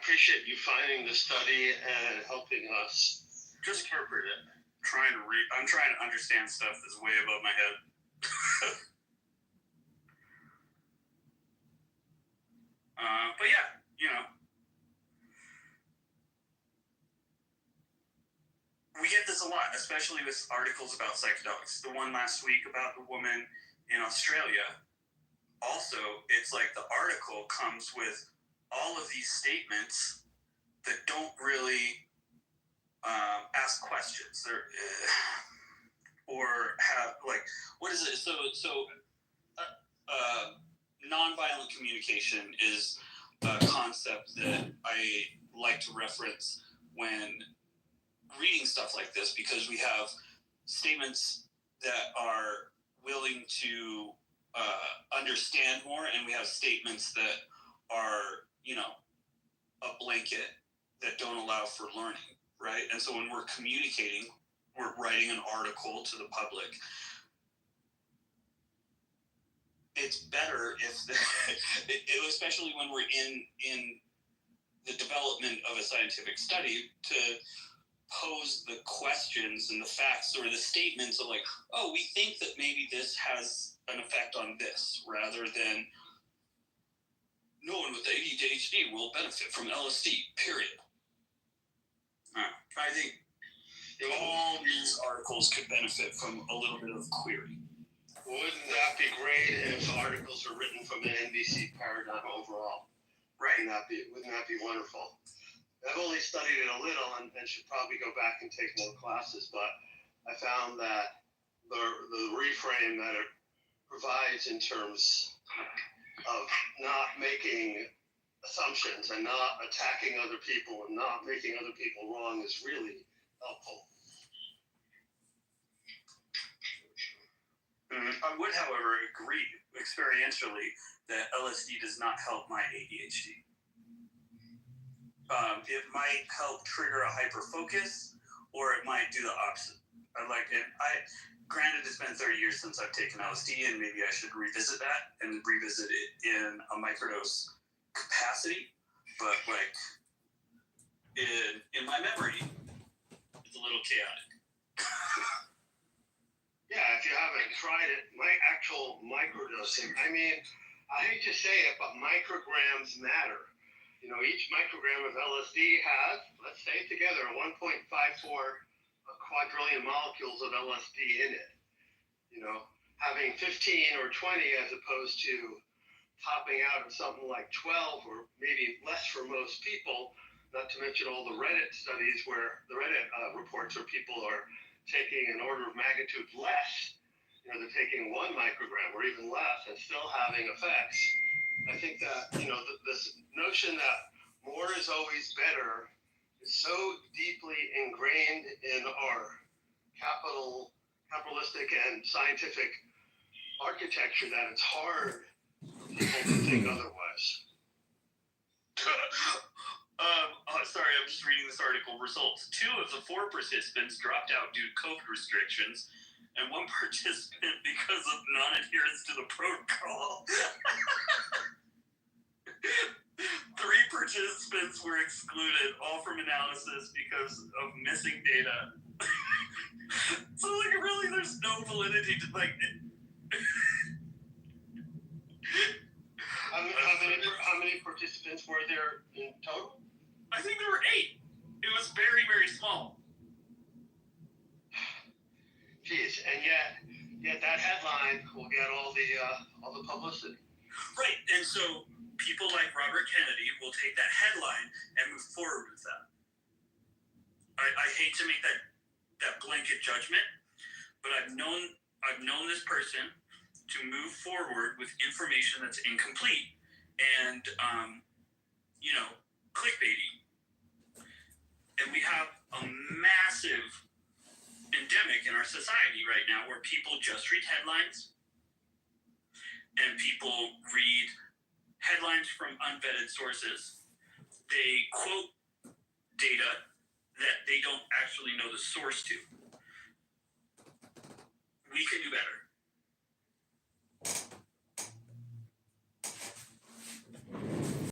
appreciate you finding the study and helping us just interpret it. I'm trying to understand stuff that's way above my head. But yeah, we get this a lot, especially with articles about psychedelics. The one last week about the woman in Australia. Also, it's like the article comes with all of these statements that don't really ask questions. Or have, like, what is it? So nonviolent communication is a concept that I like to reference when reading stuff like this, because we have statements that are willing to understand more, and we have statements that are, a blanket that don't allow for learning, right? And so when we're communicating, we're writing an article to the public. It's better if, especially when we're in the development of a scientific study, to pose the questions and the facts or the statements of like, oh, we think that maybe this has an effect on this, rather than no one with ADHD will benefit from LSD, period. I think all these articles could benefit from a little bit of query. Wouldn't that be great if articles are written from an NBC paradigm overall? Right. Wouldn't that be wonderful? I've only studied it a little and should probably go back and take more classes, but I found that the reframe that it provides in terms of not making assumptions and not attacking other people and not making other people wrong is really helpful. I would, however, agree experientially that LSD does not help my ADHD. It might help trigger a hyperfocus, or it might do the opposite. Granted, it's been 30 years since I've taken LSD, and maybe I should revisit that and revisit it in a microdose capacity. But in my memory, it's a little chaotic. Yeah, if you haven't tried it, actual microdosing. I mean, I hate to say it, but micrograms matter. Each microgram of LSD has, let's say it together, 1.54 quadrillion molecules of LSD in it. Having 15 or 20 as opposed to topping out at something like 12 or maybe less for most people, not to mention all the Reddit studies where the Reddit reports where people are taking an order of magnitude less. They're taking 1 microgram or even less and still having effects. I think that, this notion that more is always better is so deeply ingrained in our capitalistic and scientific architecture that it's hard for people to think otherwise. Sorry, I'm just reading this article. Results. 2 of the 4 participants dropped out due to COVID restrictions, and 1 participant because of non-adherence to the protocol. 3 participants were excluded, all from analysis because of missing data. So, really, there's no validity to, How many participants were there in total? I think there were 8. It was very, very small. Jeez, and yet that headline will get all the publicity. Right, and so people like Robert Kennedy will take that headline and move forward with that. I hate to make that blanket judgment, but I've known this person to move forward with information that's incomplete and clickbaity. And we have a massive endemic in our society right now where people just read headlines, and people read headlines from unvetted sources. They quote data that they don't actually know the source to. We can do better.